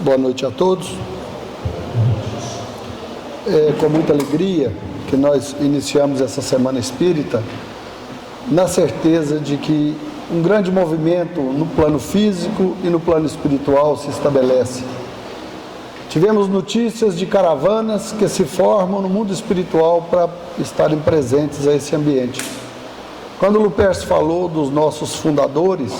Boa noite a todos. É com muita alegria que nós iniciamos essa Semana Espírita, na certeza de que um grande movimento no plano físico e no plano espiritual se estabelece. Tivemos notícias de caravanas que se formam no mundo espiritual para estarem presentes a esse ambiente. Quando o Lupercio falou dos nossos fundadores,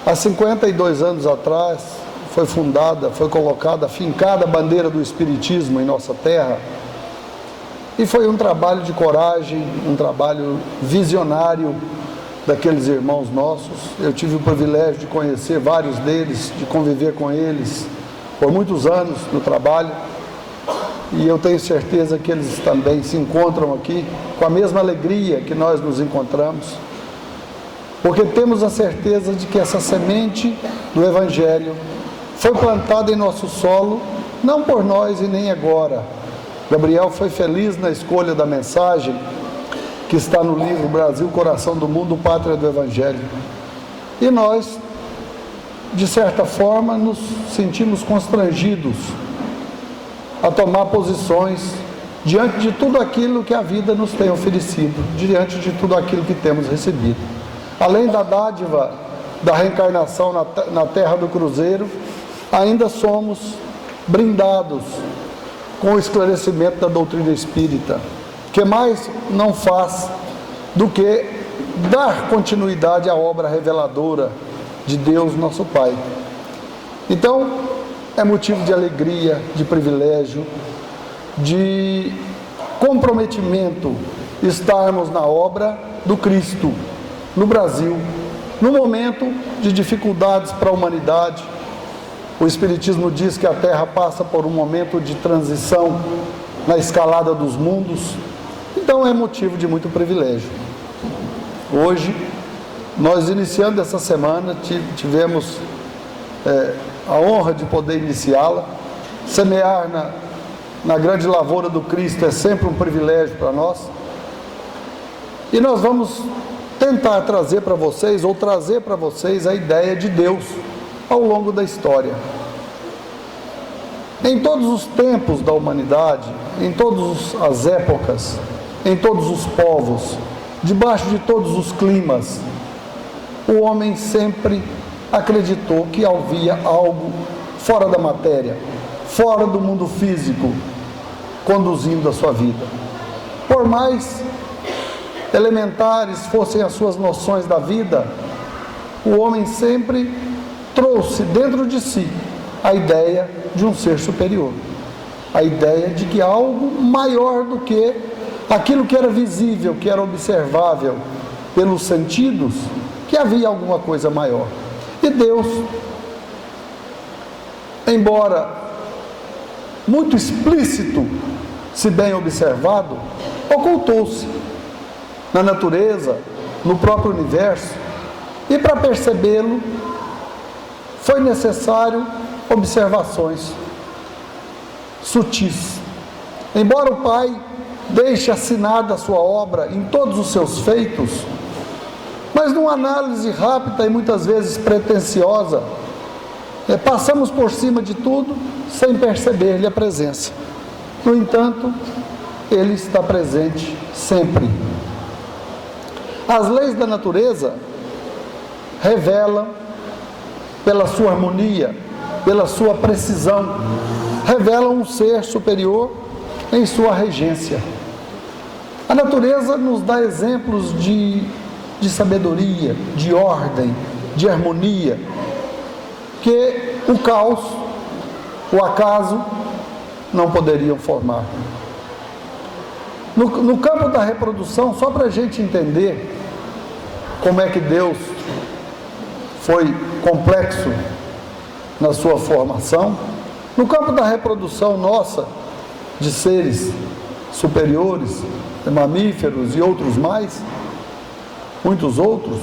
há 52 anos atrás foi fundada, foi colocada, fincada a bandeira do Espiritismo em nossa terra, e foi um trabalho de coragem, um trabalho visionário daqueles irmãos nossos. Eu tive o privilégio de conhecer vários deles, de conviver com eles por muitos anos no trabalho, e eu tenho certeza que eles também se encontram aqui com a mesma alegria que nós nos encontramos, porque temos a certeza de que essa semente do Evangelho foi plantada em nosso solo, não por nós e nem agora. Gabriel foi feliz na escolha da mensagem que está no livro Brasil, Coração do Mundo, Pátria do Evangelho. E nós, de certa forma, nos sentimos constrangidos a tomar posições diante de tudo aquilo que a vida nos tem oferecido, diante de tudo aquilo que temos recebido. Além da dádiva da reencarnação na terra do cruzeiro, ainda somos brindados com o esclarecimento da doutrina espírita, que mais não faz do que dar continuidade à obra reveladora de Deus, nosso Pai. Então, é motivo de alegria, de privilégio, de comprometimento estarmos na obra do Cristo, no Brasil, no momento de dificuldades para a humanidade. O Espiritismo diz que a Terra passa por um momento de transição na escalada dos mundos, então é motivo de muito privilégio. Hoje, nós iniciando essa semana, tivemos a honra de poder iniciá-la. Semear na grande lavoura do Cristo é sempre um privilégio para nós, e nós vamos tentar trazer para vocês, ou trazer para vocês a ideia de Deus ao longo da história. Em todos os tempos da humanidade, em todas as épocas, em todos os povos, debaixo de todos os climas, o homem sempre acreditou que havia algo fora da matéria, fora do mundo físico, conduzindo a sua vida. Por mais elementares fossem as suas noções da vida, o homem sempre trouxe dentro de si a ideia de um ser superior, a ideia de que algo maior do que aquilo que era visível, que era observável pelos sentidos, que havia alguma coisa maior. E Deus, embora muito explícito, se bem observado, ocultou-se na natureza, no próprio universo, e para percebê-lo foi necessário observações sutis. Embora o Pai deixe assinada a sua obra em todos os seus feitos, mas numa análise rápida e muitas vezes pretensiosa, passamos por cima de tudo sem perceber-lhe a presença. No entanto, Ele está presente sempre. As leis da natureza revelam, pela sua harmonia, pela sua precisão, revelam um ser superior em sua regência. A natureza nos dá exemplos de sabedoria, de ordem, de harmonia, que o caos, o acaso, não poderiam formar. No campo da reprodução, só para a gente entender como é que Deus foi complexo na sua formação, no campo da reprodução nossa, de seres superiores, mamíferos e outros mais, muitos outros,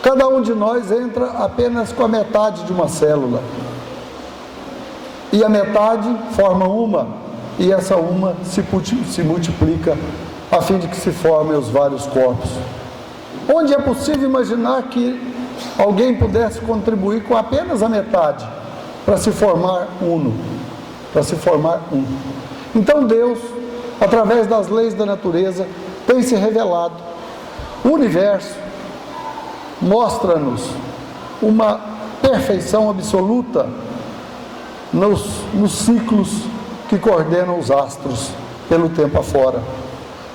cada um de nós entra apenas com a metade de uma célula, e a metade forma uma, e essa uma se multiplica a fim de que se formem os vários corpos. Onde é possível imaginar que alguém pudesse contribuir com apenas a metade para se formar uno, para se formar um. Então Deus, através das leis da natureza, tem se revelado. O universo mostra-nos uma perfeição absoluta nos ciclos que coordenam os astros pelo tempo afora.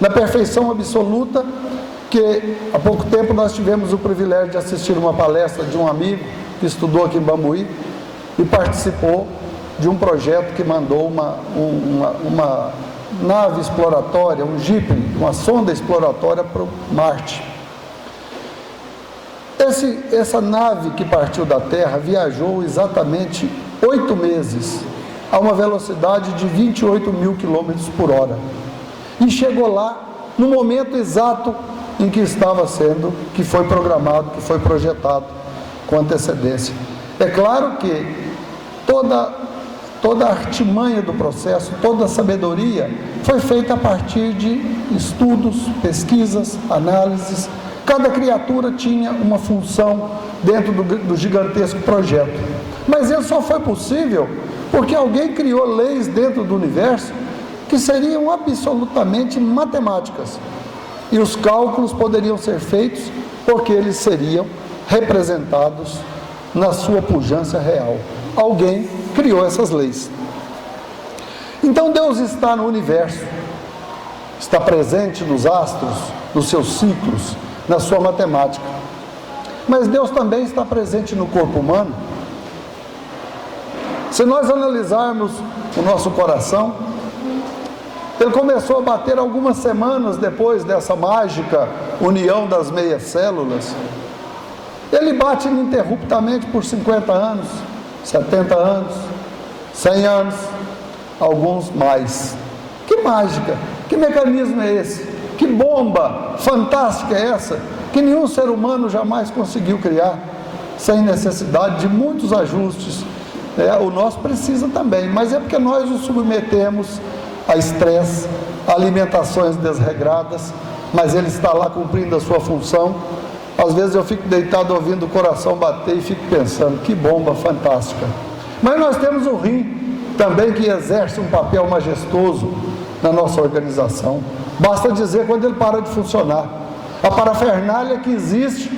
Na perfeição absoluta que há pouco tempo nós tivemos o privilégio de assistir uma palestra de um amigo que estudou aqui em Bambuí e participou de um projeto que mandou uma nave exploratória, um Jeep, uma sonda exploratória para Marte. Essa nave que partiu da Terra viajou exatamente 8 meses a uma velocidade de 28 mil quilômetros por hora e chegou lá no momento exato em que estava sendo, que foi programado, que foi projetado com antecedência. É claro que toda a artimanha do processo, toda a sabedoria foi feita a partir de estudos, pesquisas, análises. Cada criatura tinha uma função dentro do gigantesco projeto. Mas isso só foi possível porque alguém criou leis dentro do universo que seriam absolutamente matemáticas. E os cálculos poderiam ser feitos porque eles seriam representados na sua pujança real. Alguém criou essas leis. Então Deus está no universo, está presente nos astros, nos seus ciclos, na sua matemática. Mas Deus também está presente no corpo humano. Se nós analisarmos o nosso coração, ele começou a bater algumas semanas depois dessa mágica união das meias células. Ele bate ininterruptamente por 50 anos, 70 anos, 100 anos, alguns mais. Que mágica, que mecanismo é esse? Que bomba fantástica é essa? Que nenhum ser humano jamais conseguiu criar, sem necessidade de muitos ajustes. O nosso precisa também, mas é porque nós o submetemos a estresse, a alimentações desregradas, mas ele está lá cumprindo a sua função. Às vezes eu fico deitado ouvindo o coração bater e fico pensando, que bomba fantástica. Mas nós temos o rim também, que exerce um papel majestoso na nossa organização. Basta dizer quando ele para de funcionar. A parafernália que existe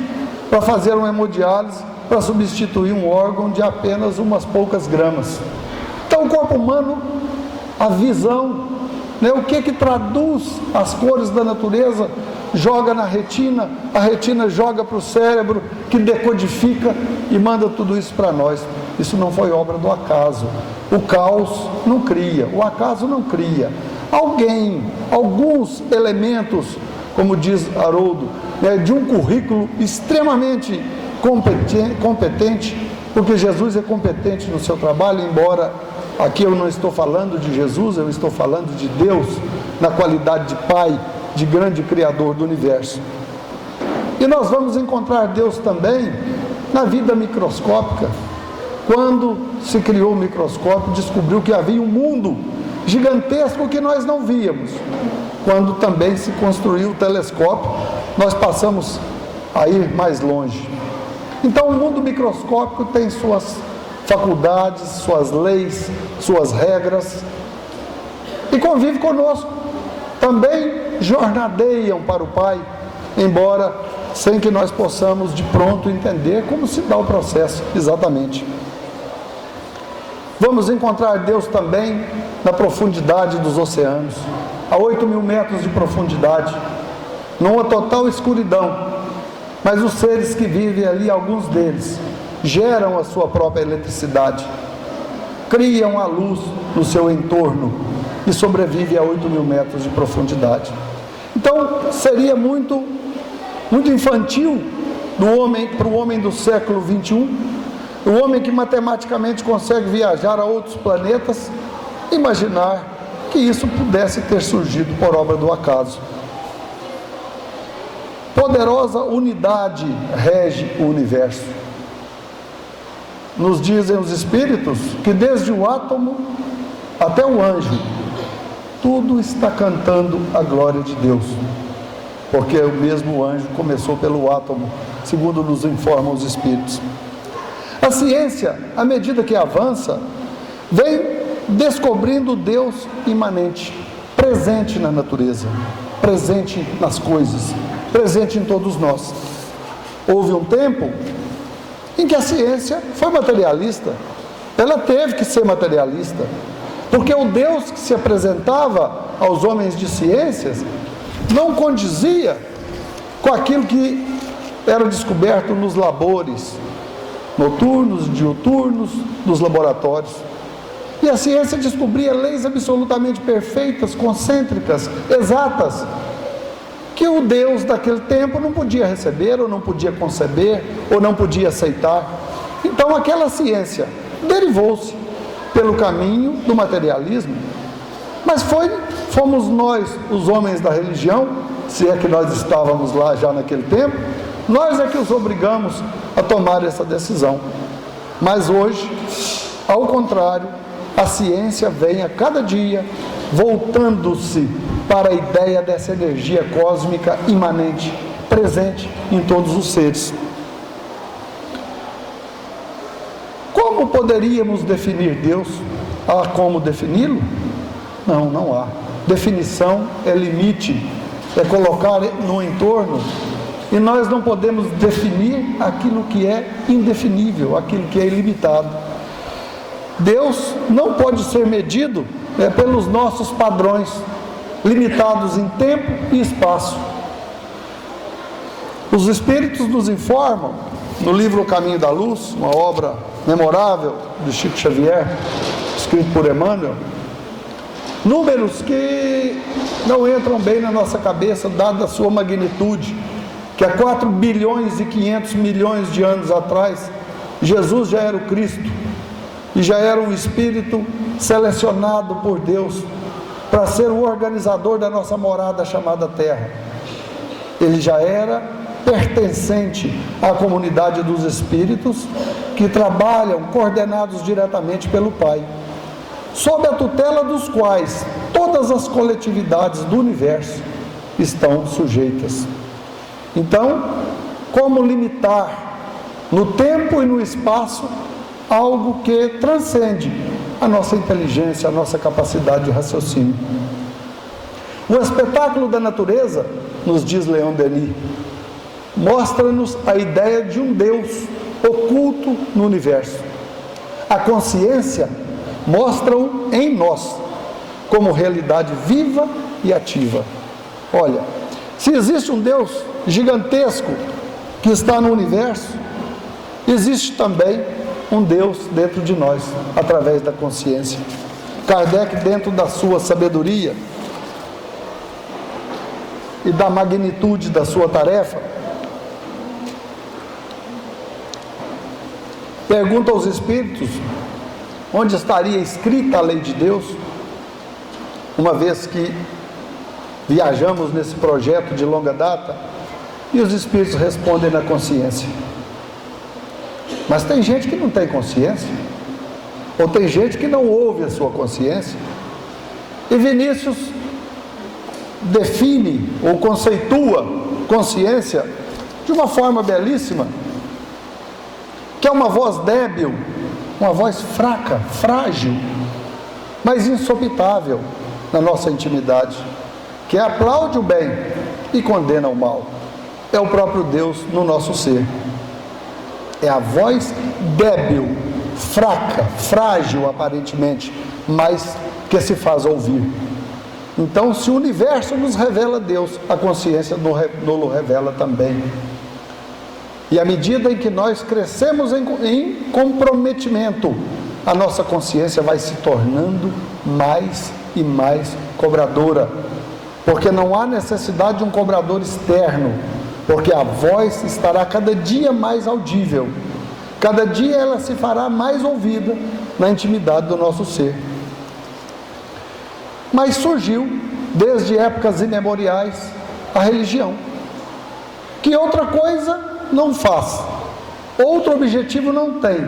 para fazer uma hemodiálise, para substituir um órgão de apenas umas poucas gramas. Então o corpo humano, a visão, o que traduz as cores da natureza, joga na retina, a retina joga para o cérebro, que decodifica e manda tudo isso para nós. Isso não foi obra do acaso. O caos não cria, o acaso não cria. Alguns elementos, como diz Haroldo, de um currículo extremamente competente, porque Jesus é competente no seu trabalho, embora aqui eu não estou falando de Jesus, eu estou falando de Deus, na qualidade de Pai, de grande Criador do universo. E nós vamos encontrar Deus também na vida microscópica. Quando se criou o microscópio, descobriu que havia um mundo gigantesco que nós não víamos. Quando também se construiu o telescópio, nós passamos a ir mais longe. Então o mundo microscópico tem suas faculdades, suas leis, suas regras, e convive conosco. Também jornadeiam para o Pai, embora sem que nós possamos de pronto entender como se dá o processo exatamente. Vamos encontrar Deus também na profundidade dos oceanos, a 8.000 metros de profundidade, numa total escuridão, mas os seres que vivem ali, alguns deles, geram a sua própria eletricidade, criam a luz no seu entorno e sobrevivem a 8.000 metros de profundidade. Então, seria muito infantil para o homem do século 21, o homem que matematicamente consegue viajar a outros planetas, imaginar que isso pudesse ter surgido por obra do acaso. Poderosa unidade rege o universo. Nos dizem os Espíritos que desde o átomo até o anjo, tudo está cantando a glória de Deus, porque o mesmo anjo começou pelo átomo, segundo nos informam os Espíritos. A ciência, à medida que avança, vem descobrindo o Deus imanente, presente na natureza, presente nas coisas, presente em todos nós. Houve um tempo em que a ciência foi materialista. Ela teve que ser materialista, porque o Deus que se apresentava aos homens de ciências não condizia com aquilo que era descoberto nos labores noturnos, diuturnos, dos laboratórios. E a ciência descobria leis absolutamente perfeitas, concêntricas, exatas, que o Deus daquele tempo não podia receber, ou não podia conceber, ou não podia aceitar. Então aquela ciência derivou-se pelo caminho do materialismo. Mas fomos nós, os homens da religião, se é que nós estávamos lá já naquele tempo, nós é que os obrigamos a tomar essa decisão. Mas hoje, ao contrário, a ciência vem a cada dia voltando-se para a ideia dessa energia cósmica imanente, presente em todos os seres. Como poderíamos definir Deus? Há como defini-lo? Não, não há. Definição é limite, é colocar no entorno, e nós não podemos definir aquilo que é indefinível, aquilo que é ilimitado. Deus não pode ser medido pelos nossos padrões, limitados em tempo e espaço. Os Espíritos nos informam, no livro O Caminho da Luz, uma obra memorável de Chico Xavier, escrito por Emmanuel, números que não entram bem na nossa cabeça, dada a sua magnitude, que há 4 bilhões e 500 milhões de anos atrás, Jesus já era o Cristo, e já era um Espírito selecionado por Deus para ser o organizador da nossa morada chamada Terra. Ele já era pertencente à comunidade dos Espíritos que trabalham coordenados diretamente pelo Pai, sob a tutela dos quais todas as coletividades do universo estão sujeitas. Então, como limitar no tempo e no espaço algo que transcende a nossa inteligência, a nossa capacidade de raciocínio? O espetáculo da natureza, nos diz Leon Denis, mostra-nos a ideia de um Deus oculto no universo. A consciência mostra-o em nós, como realidade viva e ativa. Olha, se existe um Deus gigantesco que está no universo, existe também um Deus dentro de nós, através da consciência. Kardec, dentro da sua sabedoria e da magnitude da sua tarefa, pergunta aos Espíritos onde estaria escrita a lei de Deus, uma vez que viajamos nesse projeto de longa data, e os Espíritos respondem na consciência. Mas tem gente que não tem consciência, ou tem gente que não ouve a sua consciência, e Vinícius define ou conceitua consciência de uma forma belíssima, que é uma voz débil, uma voz fraca, frágil, mas insopitável na nossa intimidade, que aplaude o bem e condena o mal. É o próprio Deus no nosso ser. É a voz débil, fraca, frágil aparentemente, mas que se faz ouvir. Então, se o universo nos revela Deus, a consciência nos revela também. E à medida em que nós crescemos em comprometimento, a nossa consciência vai se tornando mais e mais cobradora, porque não há necessidade de um cobrador externo, porque a voz estará cada dia mais audível, cada dia ela se fará mais ouvida na intimidade do nosso ser. Mas surgiu, desde épocas imemoriais, a religião, que outra coisa não faz, outro objetivo não tem,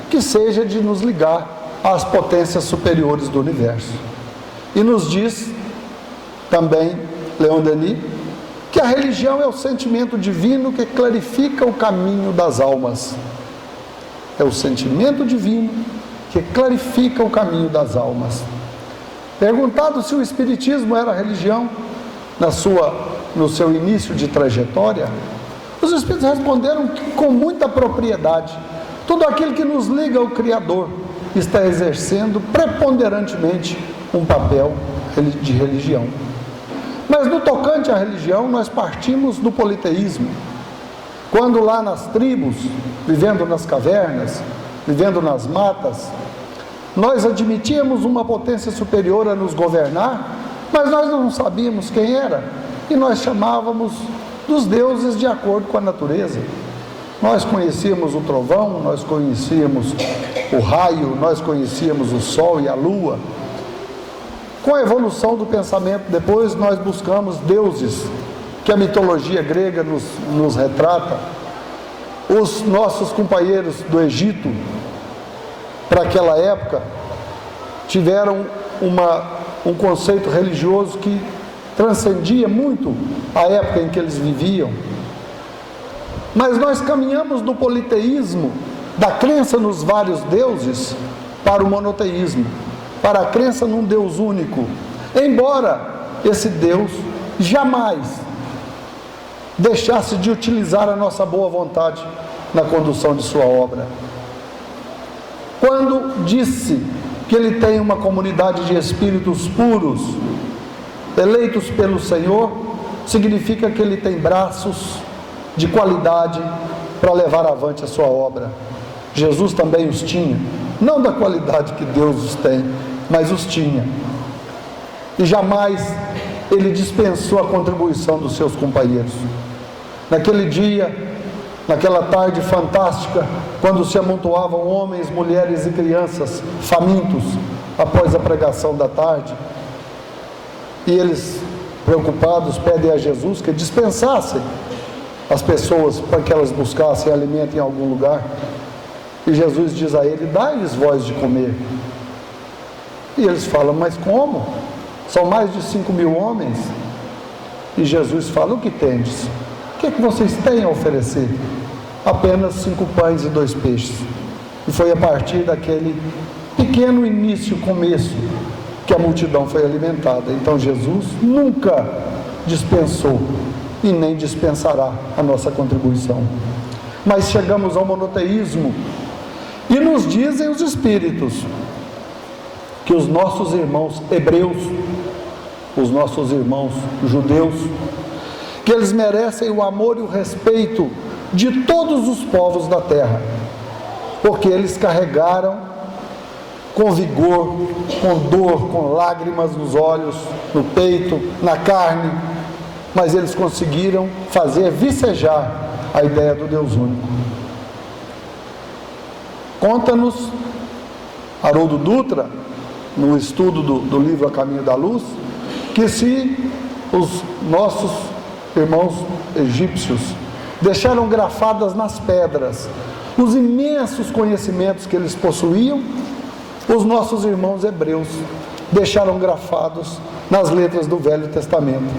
que seja de nos ligar às potências superiores do universo. E nos diz também Leon Denis que a religião é o sentimento divino que clarifica o caminho das almas. é o sentimento divino que clarifica o caminho das almas. Perguntado se o Espiritismo era religião no seu início de trajetória, os Espíritos responderam que, com muita propriedade, tudo aquilo que nos liga ao Criador está exercendo preponderantemente um papel de religião. Mas no tocante à religião, nós partimos do politeísmo. Quando lá nas tribos, vivendo nas cavernas, vivendo nas matas, nós admitíamos uma potência superior a nos governar, mas nós não sabíamos quem era, e nós chamávamos dos deuses de acordo com a natureza. Nós conhecíamos o trovão, nós conhecíamos o raio, nós conhecíamos o sol e a lua. Com a evolução do pensamento, depois nós buscamos deuses que a mitologia grega nos retrata. Os nossos companheiros do Egito, para aquela época, tiveram um conceito religioso que transcendia muito a época em que eles viviam. Mas nós caminhamos do politeísmo, da crença nos vários deuses, para o monoteísmo, para a crença num Deus único, embora esse Deus jamais deixasse de utilizar a nossa boa vontade na condução de sua obra. Quando disse que ele tem uma comunidade de espíritos puros, eleitos pelo Senhor, significa que ele tem braços de qualidade para levar avante a sua obra. Jesus também os tinha, não da qualidade que Deus os tem, mas os tinha. E jamais ele dispensou a contribuição dos seus companheiros. Naquele dia, naquela tarde fantástica, quando se amontoavam homens, mulheres e crianças famintos após a pregação da tarde, e eles, preocupados, pedem a Jesus que dispensasse as pessoas para que elas buscassem alimento em algum lugar. E Jesus diz a ele: dai-lhes vós de comer. E eles falam: mas como? São mais de 5.000 homens. E Jesus fala: o que tendes? O que é que vocês têm a oferecer? Apenas 5 pães e 2 peixes. E foi a partir daquele pequeno começo, que a multidão foi alimentada. Então Jesus nunca dispensou e nem dispensará a nossa contribuição. Mas chegamos ao monoteísmo, e nos dizem os Espíritos que os nossos irmãos hebreus, os nossos irmãos judeus, que eles merecem o amor e o respeito de todos os povos da terra, porque eles carregaram com vigor, com dor, com lágrimas nos olhos, no peito, na carne, mas eles conseguiram fazer vicejar a ideia do Deus único. Conta-nos Haroldo Dutra, no estudo do livro A Caminho da Luz, que se os nossos irmãos egípcios deixaram grafadas nas pedras os imensos conhecimentos que eles possuíam, os nossos irmãos hebreus deixaram grafados nas letras do Velho Testamento,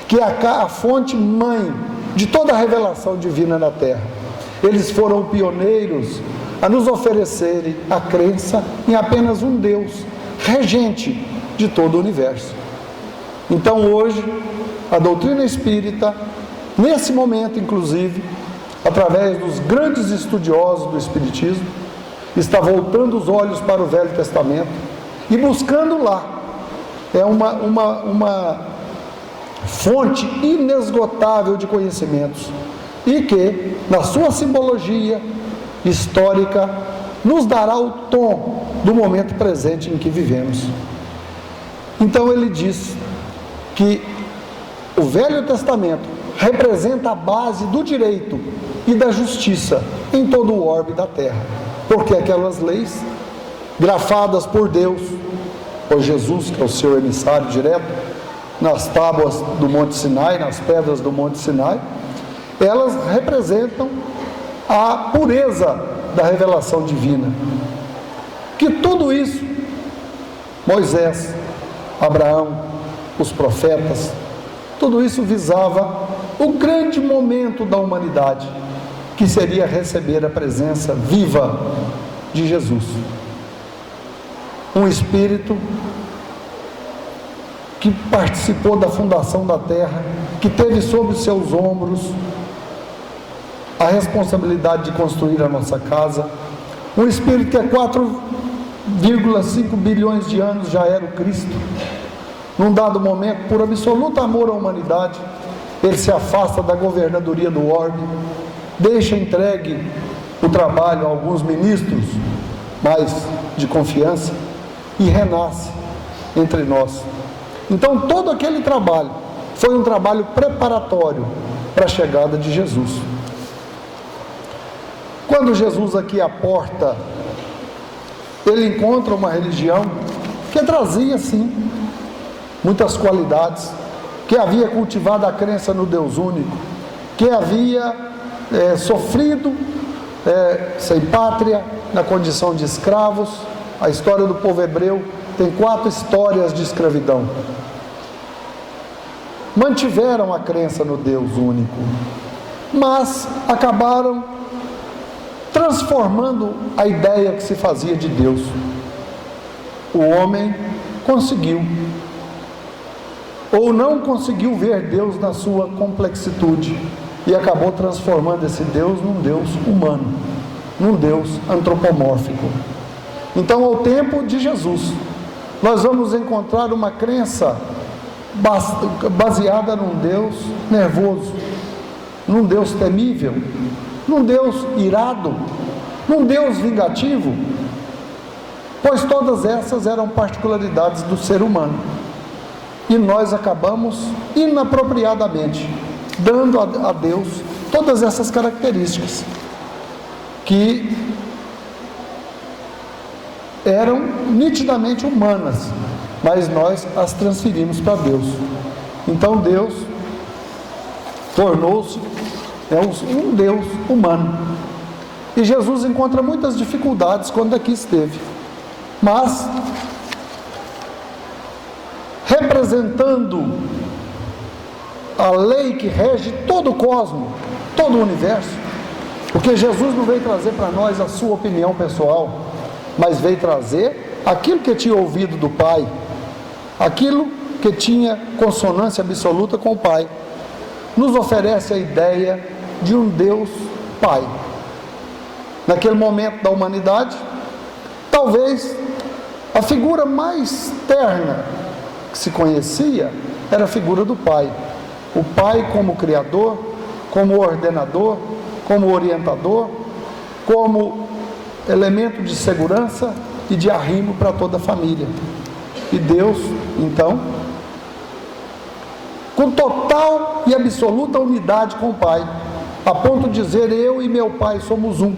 que é a fonte mãe de toda a revelação divina na Terra. Eles foram pioneiros a nos oferecerem a crença em apenas um Deus, regente de todo o universo. Então hoje, a doutrina espírita, nesse momento inclusive, através dos grandes estudiosos do Espiritismo, está voltando os olhos para o Velho Testamento e buscando lá uma fonte inesgotável de conhecimentos, e que, na sua simbologia histórica, nos dará o tom do momento presente em que vivemos. Então ele diz que o Velho Testamento representa a base do direito e da justiça em todo o orbe da terra, porque aquelas leis grafadas por Deus, por Jesus, que é o seu emissário direto, nas tábuas do Monte Sinai, nas pedras do Monte Sinai, elas representam a pureza da revelação divina. Que tudo isso, Moisés, Abraão, os profetas, tudo isso visava o grande momento da humanidade, que seria receber a presença viva de Jesus. Um Espírito que participou da fundação da terra, que teve sobre seus ombros a responsabilidade de construir a nossa casa. Um Espírito que há 4,5 bilhões de anos já era o Cristo. Num dado momento, por absoluto amor à humanidade, ele se afasta da governadoria do orbe, deixa entregue o trabalho a alguns ministros mais de confiança e renasce entre nós. Então todo aquele trabalho foi um trabalho preparatório para a chegada de Jesus. Quando Jesus aqui à porta, ele encontra uma religião que trazia sim muitas qualidades, que havia cultivado a crença no Deus único, que havia sofrido sem pátria, na condição de escravos. A história do povo hebreu tem 4 histórias de escravidão. Mantiveram a crença no Deus único, mas acabaram transformando a ideia que se fazia de Deus. O homem conseguiu, ou não conseguiu ver Deus na sua complexitude, e acabou transformando esse Deus num Deus humano, num Deus antropomórfico. Então, ao tempo de Jesus, nós vamos encontrar uma crença baseada num Deus nervoso, num Deus temível, num Deus irado, num Deus vingativo, pois todas essas eram particularidades do ser humano. E nós acabamos inapropriadamente dando a Deus todas essas características que eram nitidamente humanas, mas nós as transferimos para Deus. Então Deus tornou-se um Deus humano. E Jesus encontra muitas dificuldades quando aqui esteve, mas representando a lei que rege todo o cosmos, todo o universo, porque Jesus não veio trazer para nós a sua opinião pessoal, mas veio trazer aquilo que tinha ouvido do Pai, aquilo que tinha consonância absoluta com o Pai. Nos oferece a ideia de um Deus Pai. Naquele momento da humanidade, talvez a figura mais terna que se conhecia era a figura do Pai. O Pai como Criador, como ordenador, como orientador, como elemento de segurança e de arrimo para toda a família. E Deus, então, com total e absoluta unidade com o Pai, a ponto de dizer: eu e meu Pai somos um.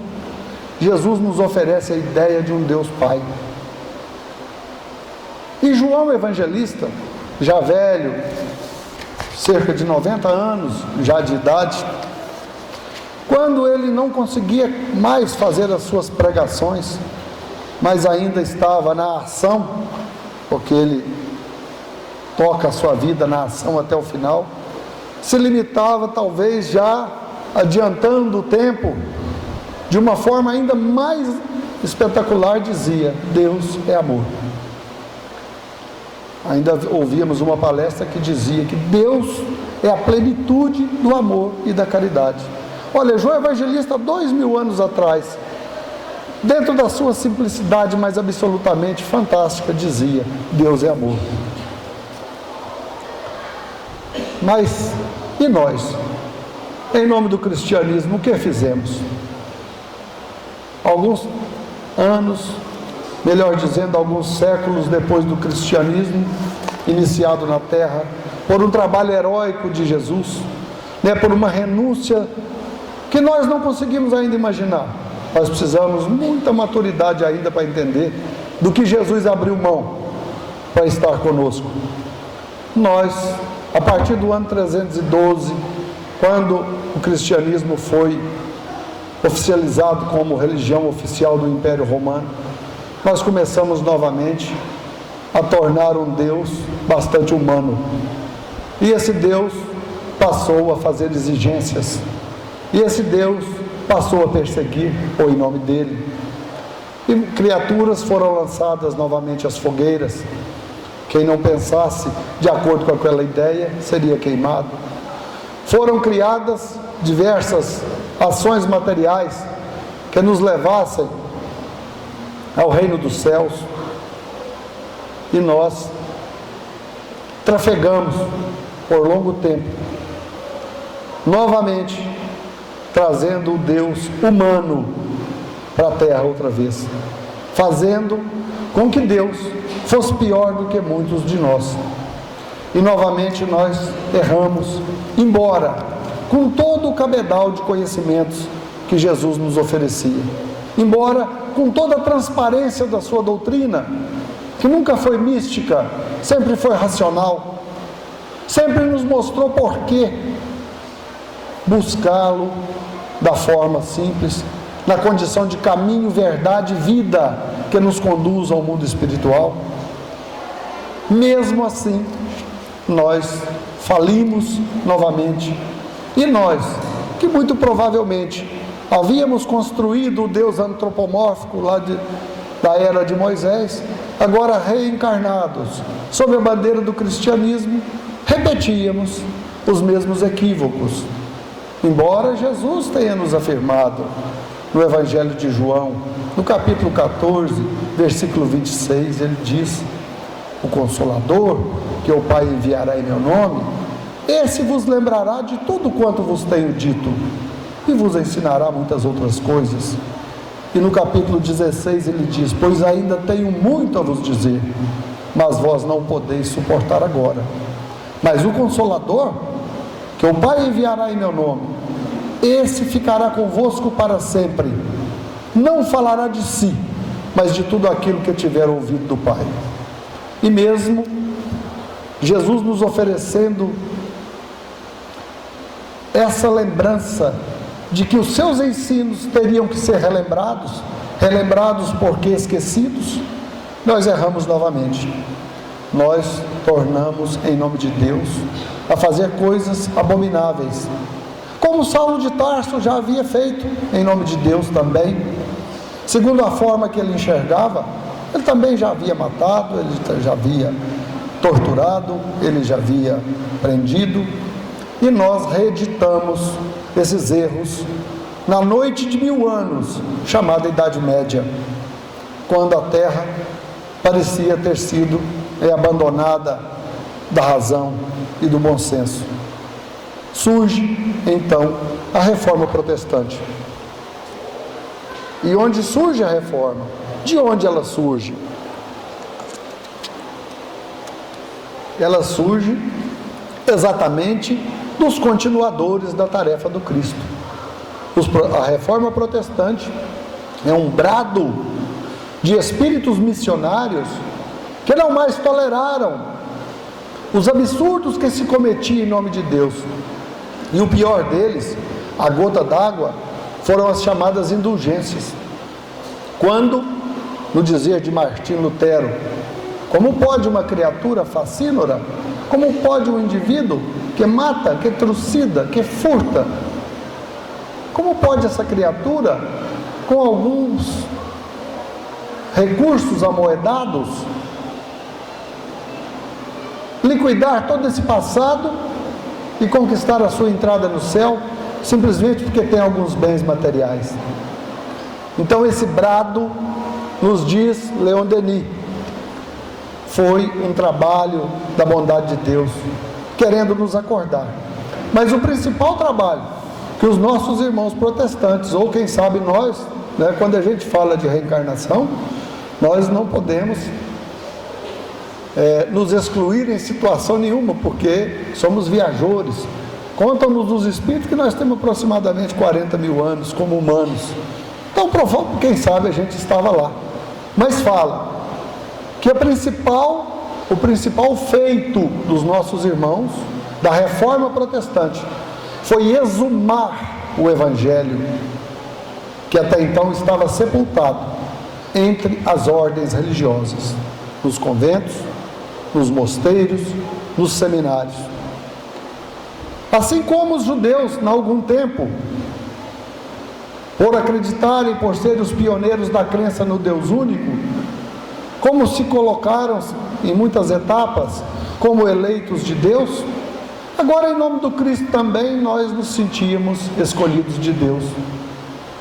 Jesus nos oferece a ideia de um Deus Pai. E João Evangelista, já velho, cerca de 90 anos já de idade, quando ele não conseguia mais fazer as suas pregações, mas ainda estava na ação, porque ele toca a sua vida na ação até o final, se limitava, talvez já adiantando o tempo, de uma forma ainda mais espetacular, dizia: Deus é amor. Ainda ouvíamos uma palestra que dizia que Deus é a plenitude do amor e da caridade. Olha, João Evangelista, 2000 anos atrás, dentro da sua simplicidade, mas absolutamente fantástica, dizia: Deus é amor. Mas, e nós? Em nome do cristianismo, o que fizemos? Alguns anos, melhor dizendo, alguns séculos depois do cristianismo iniciado na terra, por um trabalho heróico de Jesus, por uma renúncia que nós não conseguimos ainda imaginar. Nós precisamos muita maturidade ainda para entender do que Jesus abriu mão para estar conosco. Nós, a partir do ano 312, quando o cristianismo foi oficializado como religião oficial do Império Romano, nós começamos novamente a tornar um Deus bastante humano. E esse Deus passou a fazer exigências. E esse Deus passou a perseguir o em nome dele. E criaturas foram lançadas novamente às fogueiras. Quem não pensasse de acordo com aquela ideia seria queimado. Foram criadas diversas ações materiais que nos levassem ao reino dos céus. E nós trafegamos por longo tempo, novamente trazendo o Deus humano para a terra outra vez, fazendo com que Deus fosse pior do que muitos de nós. E novamente nós erramos, embora com todo o cabedal de conhecimentos que Jesus nos oferecia, embora com toda a transparência da sua doutrina, que nunca foi mística, sempre foi racional, sempre nos mostrou por que buscá-lo da forma simples, na condição de caminho, verdade e vida que nos conduz ao mundo espiritual. Mesmo assim, nós falimos novamente. E nós, que muito provavelmente havíamos construído o Deus antropomórfico lá da era de Moisés, agora reencarnados sob a bandeira do cristianismo, repetíamos os mesmos equívocos. Embora Jesus tenha nos afirmado no Evangelho de João, no capítulo 14, versículo 26, ele diz: o Consolador, que o Pai enviará em meu nome, esse vos lembrará de tudo quanto vos tenho dito, e vos ensinará muitas outras coisas. E no capítulo 16 ele diz: pois ainda tenho muito a vos dizer, mas vós não podeis suportar agora. Mas o Consolador, que o Pai enviará em meu nome, esse ficará convosco para sempre. Não falará de si, mas de tudo aquilo que tiver ouvido do Pai. E mesmo Jesus nos oferecendo essa lembrança de que os seus ensinos teriam que ser relembrados porque esquecidos, nós erramos novamente. Nós tornamos, em nome de Deus, a fazer coisas abomináveis, como Saulo de Tarso já havia feito, em nome de Deus também. Segundo a forma que ele enxergava, ele também já havia matado, ele já havia torturado, ele já havia prendido, e nós reeditamos esses erros na noite de 1000 anos, chamada Idade Média, quando a Terra parecia ter sido abandonada da razão e do bom senso. Surge, então, a Reforma Protestante. E onde surge a Reforma? De onde ela surge? Ela surge exatamente dos continuadores da tarefa do Cristo. A Reforma Protestante é um brado de espíritos missionários que não mais toleraram os absurdos que se cometiam em nome de Deus. E o pior deles, a gota d'água, foram as chamadas indulgências. Quando, no dizer de Martim Lutero, como pode uma criatura facínora, como pode um indivíduo que mata, que trucida, que furta, como pode essa criatura, com alguns recursos amoedados, liquidar todo esse passado e conquistar a sua entrada no céu, simplesmente porque tem alguns bens materiais? Então esse brado, nos diz Leon Denis, foi um trabalho da bondade de Deus, querendo nos acordar. Mas o principal trabalho que os nossos irmãos protestantes, ou quem sabe nós, quando a gente fala de reencarnação, nós não podemos nos excluir em situação nenhuma, porque somos viajores. Contam-nos os espíritos que nós temos aproximadamente 40 mil anos como humanos. Então, quem sabe a gente estava lá. Mas fala que o principal feito dos nossos irmãos da Reforma Protestante foi exumar o Evangelho, que até então estava sepultado entre as ordens religiosas, nos conventos, nos mosteiros, nos seminários. Assim como os judeus, em algum tempo, por acreditarem, por serem os pioneiros da crença no Deus único, como se colocaram em muitas etapas como eleitos de Deus, agora em nome do Cristo também nós nos sentíamos escolhidos de Deus,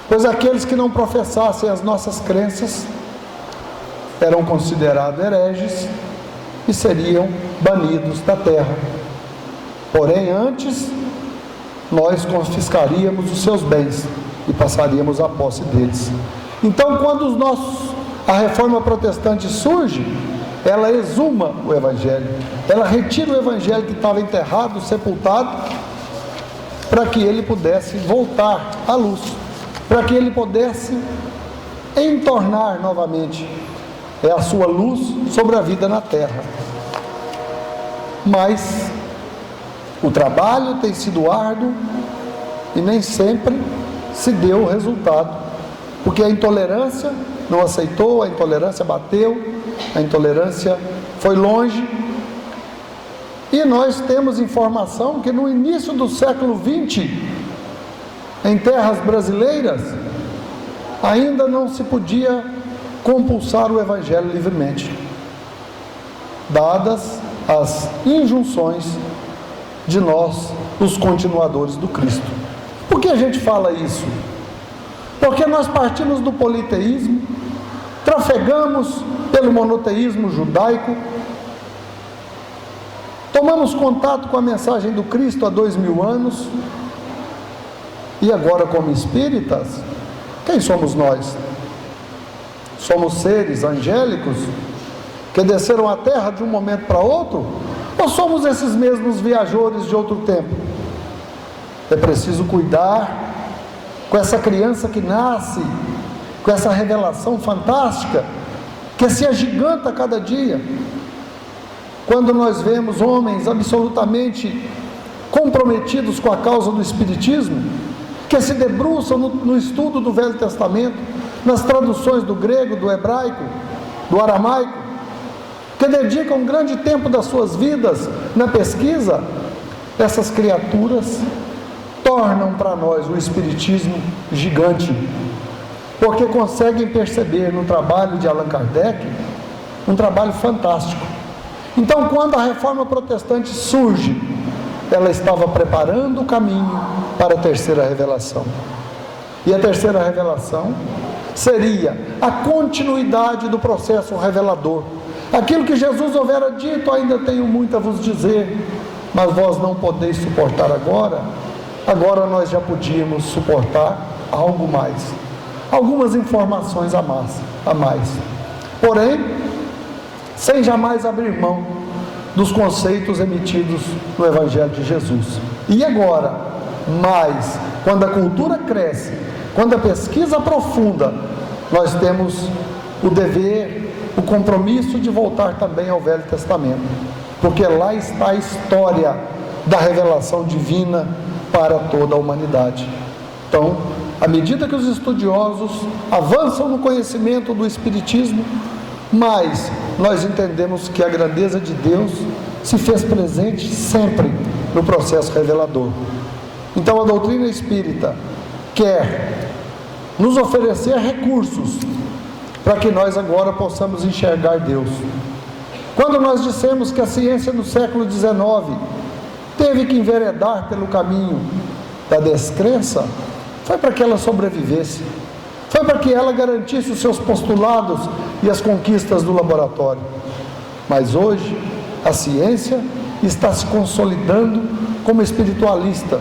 pois aqueles que não professassem as nossas crenças eram considerados hereges e seriam banidos da terra. Porém, antes, nós confiscaríamos os seus bens e passaríamos a posse deles. Então, quando a reforma protestante surge, ela exuma o Evangelho, ela retira o Evangelho que estava enterrado, sepultado, para que ele pudesse voltar à luz, para que ele pudesse entornar novamente a sua luz sobre a vida na terra. Mas o trabalho tem sido árduo e nem sempre se deu o resultado, porque a intolerância não aceitou, a intolerância bateu, a intolerância foi longe. E nós temos informação que no início do século XX, em terras brasileiras, ainda não se podia compulsar o Evangelho livremente, dadas as injunções de nós, os continuadores do Cristo. Por que a gente fala isso? Porque nós partimos do politeísmo, trafegamos pelo monoteísmo judaico, tomamos contato com a mensagem do Cristo há 2000 anos, e agora, como espíritas, quem somos nós? Somos seres angélicos que desceram à terra de um momento para outro? Ou somos esses mesmos viajores de outro tempo? É preciso cuidar com essa criança que nasce, com essa revelação fantástica, que se agiganta a cada dia. Quando nós vemos homens absolutamente comprometidos com a causa do Espiritismo, que se debruçam no estudo do Velho Testamento, nas traduções do grego, do hebraico, do aramaico, que dedicam um grande tempo das suas vidas na pesquisa, essas criaturas tornam para nós o Espiritismo gigante, porque conseguem perceber no trabalho de Allan Kardec um trabalho fantástico. Então, quando a reforma protestante surge, ela estava preparando o caminho para a terceira revelação. E a terceira revelação seria a continuidade do processo revelador. Aquilo que Jesus houvera dito: ainda tenho muito a vos dizer, mas vós não podeis suportar agora. Agora nós já podíamos suportar algo mais, algumas informações a mais. Porém, sem jamais abrir mão dos conceitos emitidos no Evangelho de Jesus. E agora, mais, quando a cultura cresce, quando a pesquisa aprofunda, nós temos o dever, o compromisso de voltar também ao Velho Testamento, porque lá está a história da revelação divina para toda a humanidade. Então, à medida que os estudiosos avançam no conhecimento do Espiritismo, mas nós entendemos que a grandeza de Deus se fez presente sempre no processo revelador. Então, a doutrina espírita quer nos oferecer recursos para que nós agora possamos enxergar Deus. Quando nós dissemos que a ciência no século XIX teve que enveredar pelo caminho da descrença, foi para que ela sobrevivesse, foi para que ela garantisse os seus postulados e as conquistas do laboratório. Mas hoje a ciência está se consolidando como espiritualista,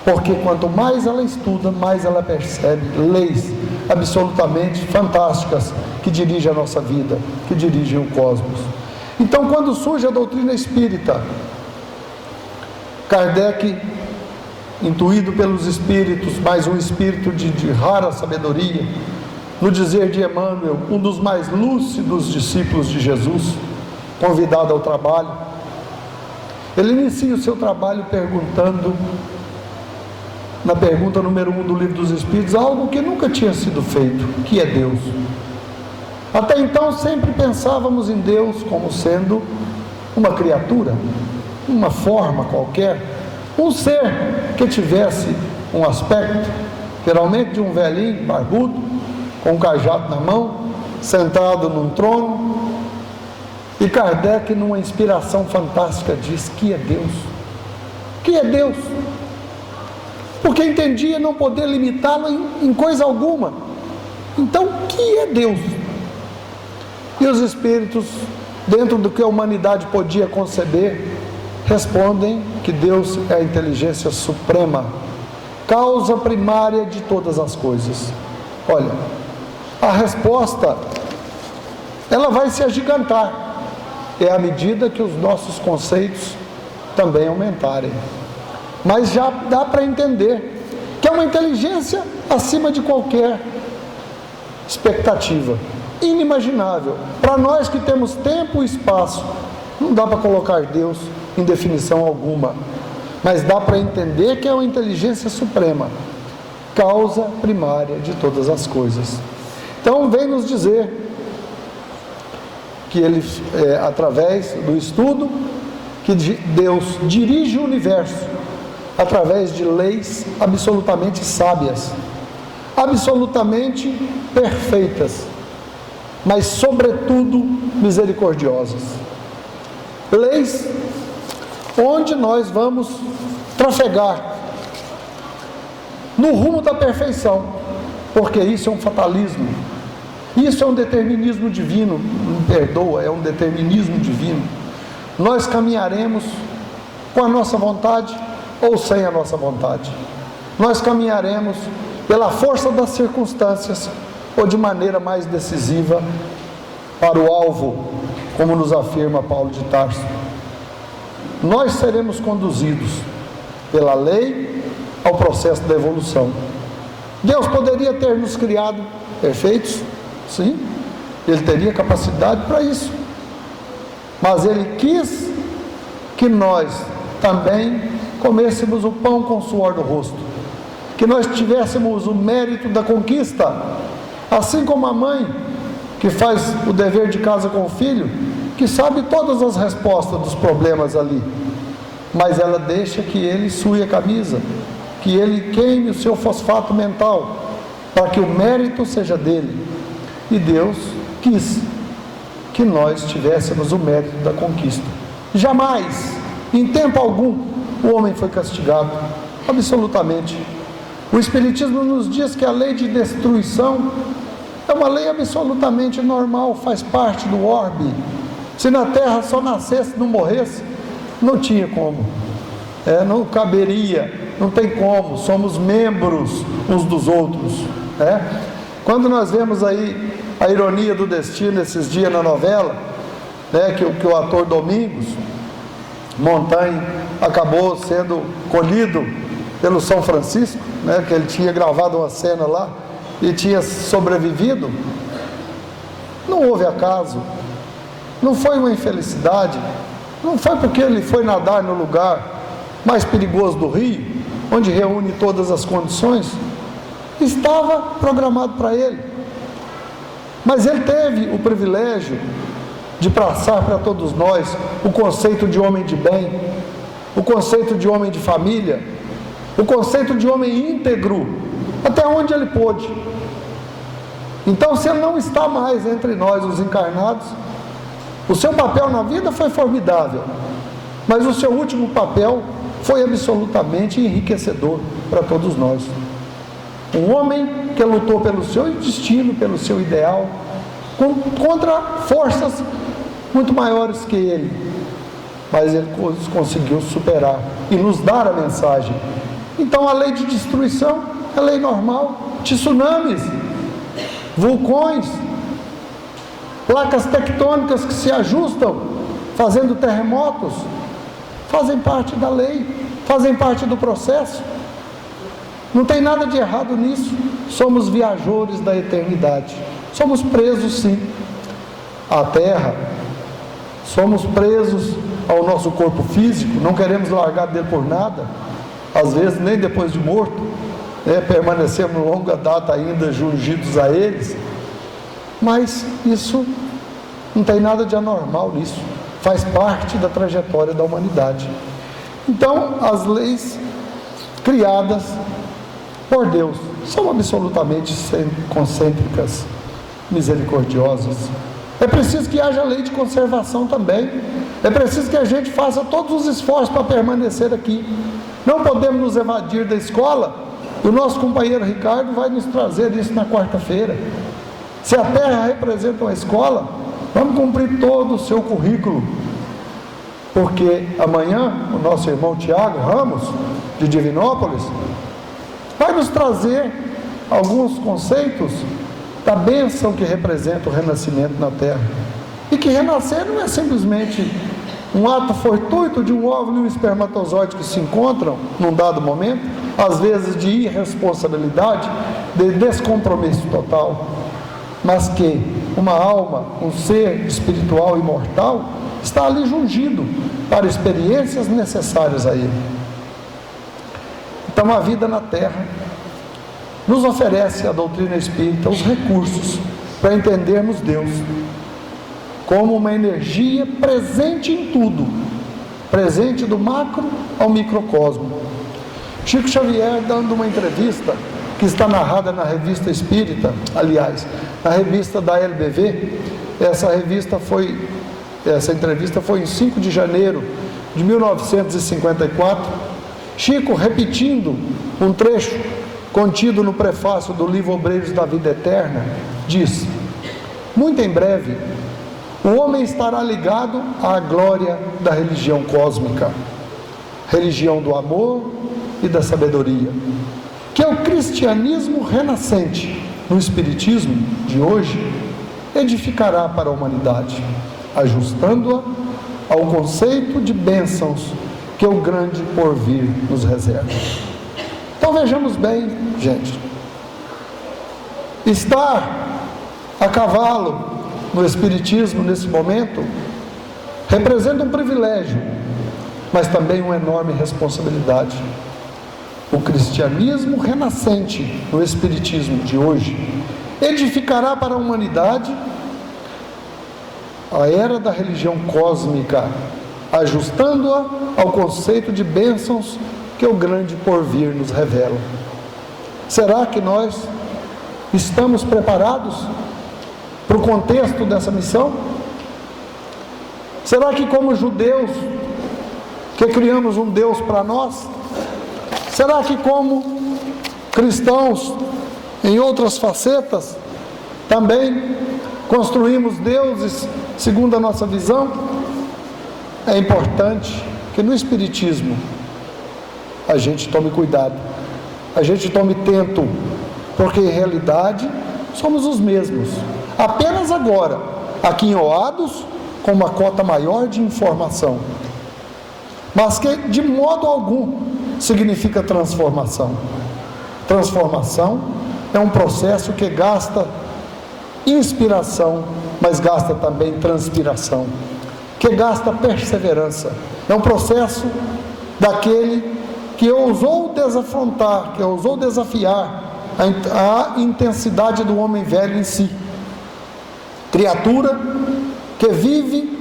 porque quanto mais ela estuda, mais ela percebe leis absolutamente fantásticas que dirigem a nossa vida, que dirigem o cosmos. Então, quando surge a doutrina espírita, Kardec, intuído pelos espíritos, mais um espírito de rara sabedoria, no dizer de Emmanuel, um dos mais lúcidos discípulos de Jesus, convidado ao trabalho, ele inicia o seu trabalho perguntando, na pergunta número 1 do Livro dos Espíritos, algo que nunca tinha sido feito, que é Deus. Até então sempre pensávamos em Deus como sendo uma criatura, uma forma qualquer, um ser que tivesse um aspecto, geralmente de um velhinho barbudo, com um cajado na mão, sentado num trono. E Kardec, numa inspiração fantástica, diz que é Deus. Que é Deus? Porque entendia não poder limitá-lo em coisa alguma. Então, que é Deus? E os espíritos, dentro do que a humanidade podia conceber, respondem que Deus é a inteligência suprema, causa primária de todas as coisas. Olha, a resposta, ela vai se agigantar, é à medida que os nossos conceitos também aumentarem. Mas já dá para entender que é uma inteligência acima de qualquer expectativa, inimaginável. Para nós que temos tempo e espaço, não dá para colocar Deus em definição alguma, mas dá para entender que é uma inteligência suprema, causa primária de todas as coisas. Então vem nos dizer que ele, através do estudo, que Deus dirige o universo através de leis absolutamente sábias, absolutamente perfeitas, mas sobretudo misericordiosas. Leis onde nós vamos trafegar no rumo da perfeição, porque isso é um fatalismo, isso é um determinismo divino, me perdoa, é um determinismo divino. Nós caminharemos com a nossa vontade ou sem a nossa vontade. Nós caminharemos pela força das circunstâncias ou de maneira mais decisiva para o alvo, como nos afirma Paulo de Tarso. Nós seremos conduzidos pela lei ao processo da evolução. Deus poderia ter nos criado perfeitos? Sim, Ele teria capacidade para isso. Mas Ele quis que nós também comêssemos o pão com o suor do rosto, que nós tivéssemos o mérito da conquista, assim como a mãe que faz o dever de casa com o filho, que sabe todas as respostas dos problemas ali, mas ela deixa que ele sue a camisa, que ele queime o seu fosfato mental, para que o mérito seja dele. E Deus quis que nós tivéssemos o mérito da conquista. Jamais, em tempo algum, o homem foi castigado, absolutamente. O Espiritismo nos diz que a lei de destruição é uma lei absolutamente normal, faz parte do orbe. Se na Terra só nascesse, não morresse, não tinha como, não caberia, não tem como, somos membros uns dos outros. Quando nós vemos aí a ironia do destino esses dias na novela, que o ator Domingos Montanha acabou sendo colhido pelo São Francisco, que ele tinha gravado uma cena lá e tinha sobrevivido. Não houve acaso, não foi uma infelicidade, não foi porque ele foi nadar no lugar mais perigoso do rio, onde reúne todas as condições. Estava programado para ele, mas ele teve o privilégio de passar para todos nós o conceito de homem de bem, o conceito de homem de família, o conceito de homem íntegro, até onde ele pôde. Então, se ele não está mais entre nós, os encarnados, o seu papel na vida foi formidável, mas o seu último papel foi absolutamente enriquecedor para todos nós. Um homem que lutou pelo seu destino, pelo seu ideal, contra forças muito maiores que ele, mas ele conseguiu superar e nos dar a mensagem. Então a lei de destruição é lei normal. Tsunamis, vulcões, placas tectônicas que se ajustam, fazendo terremotos, fazem parte da lei, fazem parte do processo. Não tem nada de errado nisso. Somos viajores da eternidade. Somos presos, sim, à terra. Somos presos ao nosso corpo físico. Não queremos largar dele por nada. Às vezes, nem depois de morto. Permanecemos longa data ainda jungidos a eles. Mas isso não tem nada de anormal nisso. Faz parte da trajetória da humanidade. Então, as leis criadas por Deus são absolutamente concêntricas, misericordiosas. É preciso que haja lei de conservação também. É preciso que a gente faça todos os esforços para permanecer aqui. Não podemos nos evadir da escola. O nosso companheiro Ricardo vai nos trazer isso na quarta-feira. Se a terra representa uma escola, vamos cumprir todo o seu currículo. Porque amanhã o nosso irmão Tiago Ramos, de Divinópolis, vai nos trazer alguns conceitos da bênção que representa o renascimento na terra. E que renascer não é simplesmente um ato fortuito de um óvulo e um espermatozoide que se encontram num dado momento, às vezes de irresponsabilidade, de descompromisso total, mas que uma alma, um ser espiritual imortal, está ali jungido para experiências necessárias a ele. Então a vida na terra nos oferece a doutrina espírita os recursos para entendermos Deus como uma energia presente em tudo, presente do macro ao microcosmo. Chico Xavier, dando uma entrevista que está narrada na Revista Espírita, aliás, na revista da LBV, essa entrevista foi em 5 de janeiro de 1954, Chico, repetindo um trecho contido no prefácio do livro Obreiros da Vida Eterna, diz: muito em breve, o homem estará ligado à glória da religião cósmica, religião do amor e da sabedoria, que é o cristianismo renascente. No espiritismo de hoje, edificará para a humanidade, ajustando-a ao conceito de bênçãos que o grande porvir nos reserva. Então vejamos bem, gente, estar a cavalo no espiritismo nesse momento representa um privilégio, mas também uma enorme responsabilidade. O cristianismo renascente no espiritismo de hoje edificará para a humanidade a era da religião cósmica, ajustando-a ao conceito de bênçãos que o grande porvir nos revela. Será que nós estamos preparados para o contexto dessa missão? Será que, como judeus, que criamos um Deus para nós, será que, como cristãos, em outras facetas, também construímos deuses segundo a nossa visão? É importante que no espiritismo a gente tome cuidado, a gente tome tento, porque em realidade somos os mesmos, apenas agora aquinhoados com uma cota maior de informação, mas que de modo algum significa transformação. Transformação é um processo que gasta inspiração, mas gasta também transpiração, que gasta perseverança. É um processo daquele que ousou desafrontar, que ousou desafiar a intensidade do homem velho em si. Criatura que vive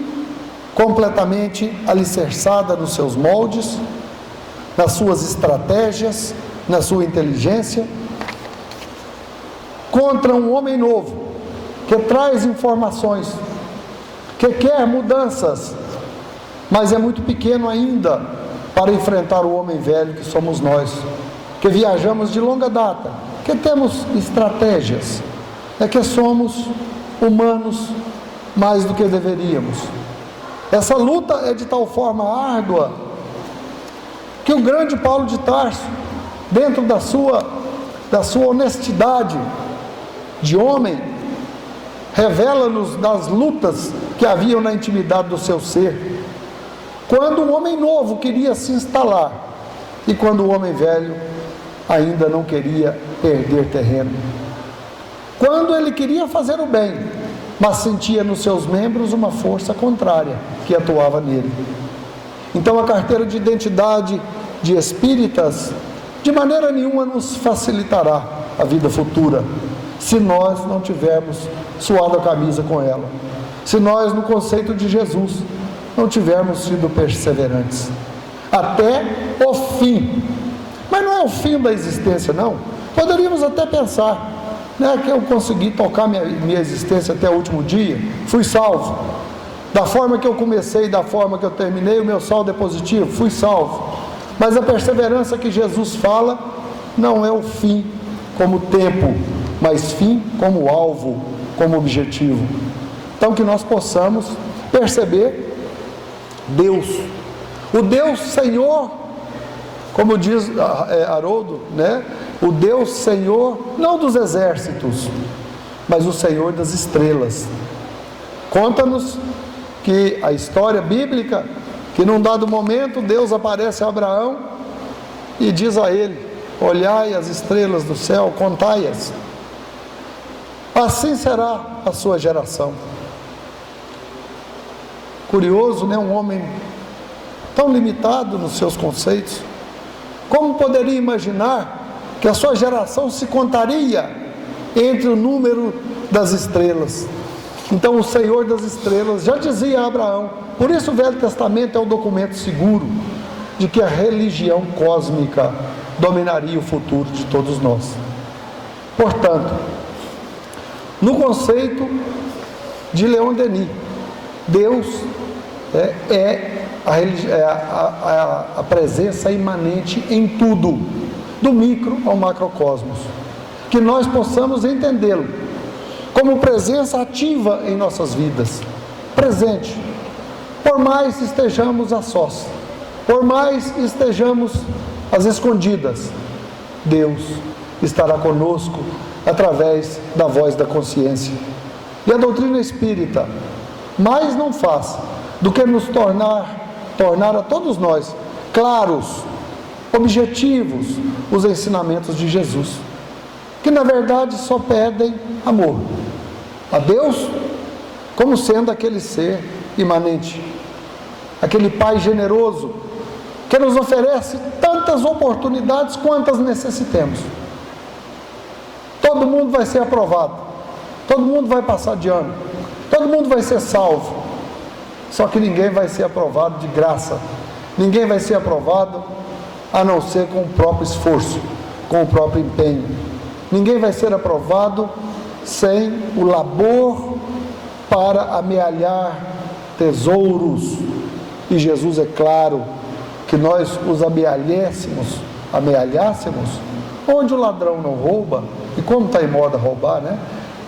completamente alicerçada nos seus moldes, nas suas estratégias, na sua inteligência, contra um homem novo, que traz informações, que quer mudanças, mas é muito pequeno ainda para enfrentar o homem velho que somos nós, que viajamos de longa data, que temos estratégias, é que somos humanos mais do que deveríamos. Essa luta é de tal forma árdua que o grande Paulo de Tarso, dentro da sua honestidade de homem, revela-nos das lutas que haviam na intimidade do seu ser, quando o homem novo queria se instalar e quando o homem velho ainda não queria perder terreno, quando ele queria fazer o bem, mas sentia nos seus membros uma força contrária que atuava nele. Então a carteira de identidade de espíritas de maneira nenhuma nos facilitará a vida futura, se nós não tivermos suado a camisa com ela, se nós, no conceito de Jesus, não tivermos sido perseverantes até o fim. Mas não é o fim da existência, não. Poderíamos até pensar, né, que eu consegui tocar minha existência até o último dia, fui salvo. Da forma que eu comecei, da forma que eu terminei, o meu saldo é positivo, fui salvo. Mas a perseverança que Jesus fala não é o fim como tempo, mas fim como alvo, como objetivo. Então que nós possamos perceber Deus, o Deus Senhor, como diz Haroldo, né? O Deus Senhor, não dos exércitos, mas o Senhor das estrelas. Conta-nos que a história bíblica, que num dado momento Deus aparece a Abraão e diz a ele: olhai as estrelas do céu, contai-as. Assim será a sua geração. Curioso, né? Um homem tão limitado nos seus conceitos, como poderia imaginar que a sua geração se contaria entre o número das estrelas? Então o Senhor das estrelas já dizia a Abraão. Por isso o Velho Testamento é um documento seguro de que a religião cósmica dominaria o futuro de todos nós. Portanto, no conceito de Leon Denis, Deus é a presença imanente em tudo, do micro ao macrocosmos. Que nós possamos entendê-lo como presença ativa em nossas vidas, presente, por mais estejamos a sós, por mais estejamos às escondidas, Deus estará conosco através da voz da consciência. E a doutrina espírita mais não faz do que nos tornar a todos nós claros, objetivos, os ensinamentos de Jesus, que na verdade só pedem amor a Deus, como sendo aquele ser imanente, aquele Pai generoso, que nos oferece tantas oportunidades quantas necessitemos. Todo mundo vai ser aprovado, todo mundo vai passar de ano, todo mundo vai ser salvo, só que ninguém vai ser aprovado de graça, ninguém vai ser aprovado a não ser com o próprio esforço, com o próprio empenho. Ninguém vai ser aprovado sem o labor para amealhar tesouros. E Jesus, é claro, que nós os amealhássemos onde o ladrão não rouba, e como está em moda roubar, né?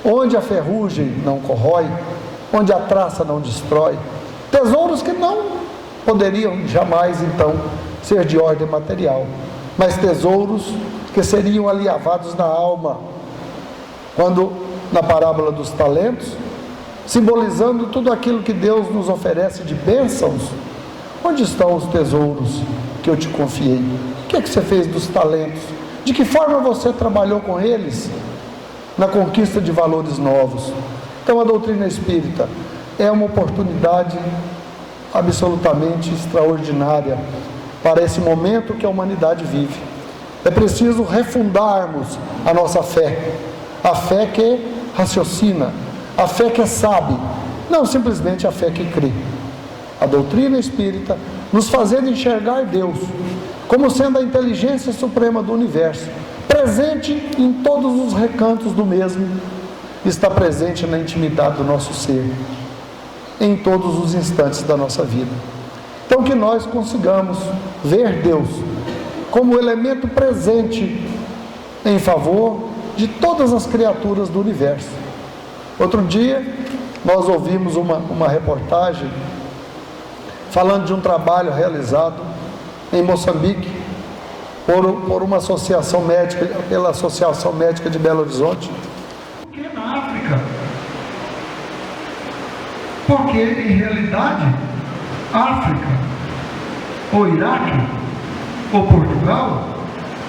Onde a ferrugem não corrói, onde a traça não destrói. Tesouros que não poderiam jamais, então, ser de ordem material, mas tesouros que seriam ali lavados na alma, quando na parábola dos talentos, simbolizando tudo aquilo que Deus nos oferece de bênçãos. Onde estão os tesouros que eu te confiei? O que é que você fez dos talentos? De que forma você trabalhou com eles na conquista de valores novos? Então a doutrina espírita é uma oportunidade absolutamente extraordinária para esse momento que a humanidade vive. É preciso refundarmos a nossa fé, a fé que raciocina, a fé que sabe, não simplesmente a fé que crê. A doutrina espírita nos fazendo enxergar Deus como sendo a inteligência suprema do universo, presente em todos os recantos do mesmo, está presente na intimidade do nosso ser, em todos os instantes da nossa vida. Então que nós consigamos ver Deus como elemento presente em favor de todas as criaturas do universo. Outro dia nós ouvimos uma reportagem falando de um trabalho realizado em Moçambique por uma associação médica, pela Associação Médica de Belo Horizonte. Por que na África? Porque em realidade África, ou Iraque, ou Portugal,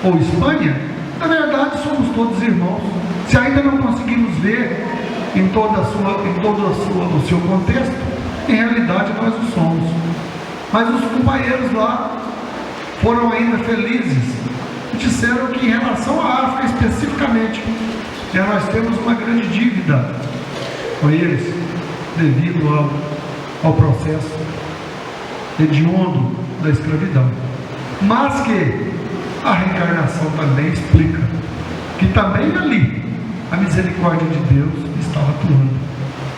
ou Espanha, na verdade somos todos irmãos. Se ainda não conseguimos ver em todo o seu contexto, em realidade nós o somos. Mas os companheiros lá foram ainda felizes e disseram que em relação à África especificamente, nós temos uma grande dívida com eles, devido ao processo hediondo da escravidão, mas que a reencarnação também explica que também ali a misericórdia de Deus estava atuando.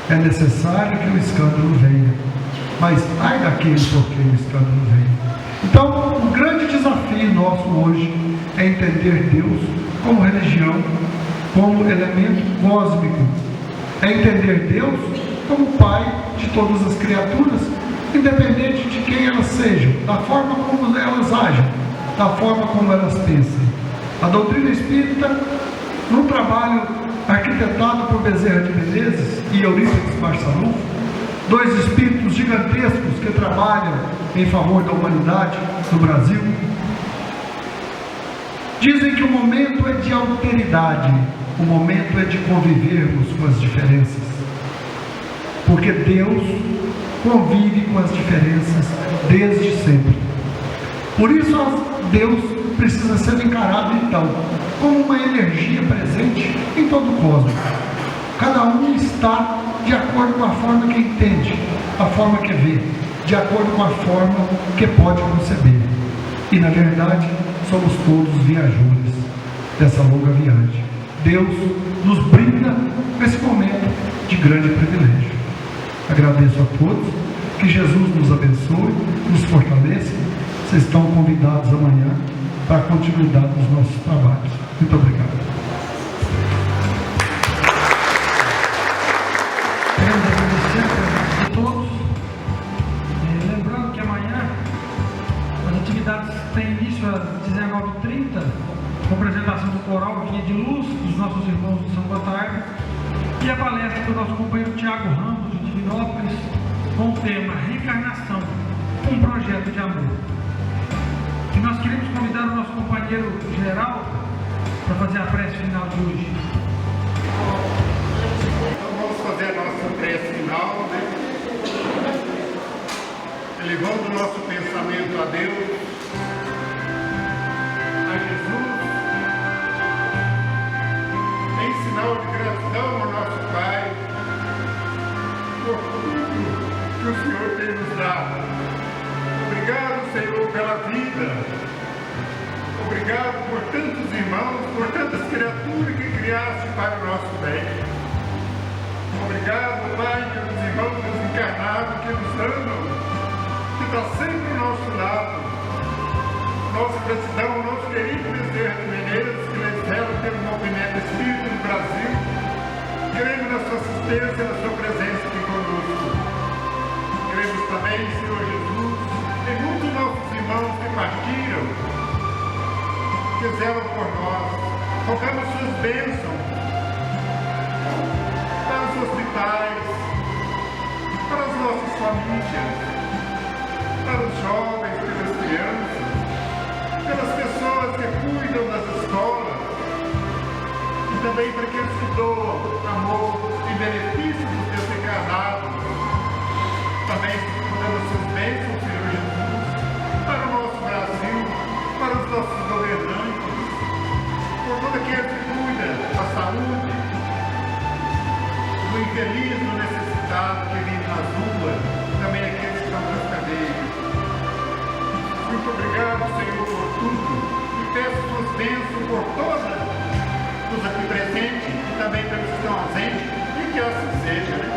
É necessário que o escândalo venha, mas ai daquele por quem o escândalo venha. Então, o grande desafio nosso hoje é entender Deus como religião, como elemento cósmico, é entender Deus como Pai de todas as criaturas, independente de quem elas sejam, da forma como elas agem, da forma como elas pensem. A doutrina espírita, num trabalho arquitetado por Bezerra de Menezes e Eurípides Barçalufo, dois espíritos gigantescos que trabalham em favor da humanidade no Brasil, dizem que o momento é de alteridade, o momento é de convivermos com as diferenças, porque Deus convive com as diferenças desde sempre. Por isso Deus precisa ser encarado então como uma energia presente em todo o cosmos. Cada um está de acordo com a forma que entende, a forma que vê, de acordo com a forma que pode conceber. E na verdade somos todos viajores dessa longa viagem. Deus nos brinda com esse momento de grande privilégio. Agradeço a todos, que Jesus nos abençoe, nos fortaleça. Vocês estão convidados amanhã para a continuidade dos nossos trabalhos. Muito obrigado. Queremos agradecer a presença de todos. Lembrando que amanhã as atividades têm início às 19h30, com a apresentação do coral Guia de Luz, dos nossos irmãos de São Gotardo, e a palestra do nosso companheiro Tiago Ramos, de Divinópolis, com o tema Reencarnação, um projeto de amor. E nós queremos convidar o nosso companheiro Geraldo para fazer a prece final de hoje. Então vamos fazer a nossa prece final, né? Elevando o nosso pensamento a Deus, a Jesus, em sinal de gratidão ao nosso Pai por tudo que o Senhor tem nos dado. Obrigado, Senhor, pela vida. Obrigado por tantos irmãos, por tantas criaturas que criaste para o nosso bem. Obrigado, Pai, pelos irmãos desencarnados que nos amam, que está sempre ao nosso lado. Nossa gratidão ao nosso querido Bezerra de Menezes, que lhes rela pelo movimento espírita no Brasil. Queremos na sua assistência, na sua presença aqui conosco. Queremos também, Senhor Jesus, tem muitos nossos irmãos que partiram, que zelam por nós. Rogamos suas bênçãos para os hospitais, para as nossas famílias, para os jovens, pelas crianças, pelas pessoas que cuidam das escolas, e também para aqueles que doam amor e benefício dos desencarnados. Também damos suas bênçãos, Senhor Jesus, para o nosso Brasil, para os nossos governantes, por todo aquele que cuida da saúde, do infeliz, do necessitado que vive nas ruas, também aqueles que estão nas cadeias. Muito obrigado, Senhor, por tudo, e peço suas bênçãos por todos os aqui presentes e também pelos que estão ausentes, e que assim seja, né?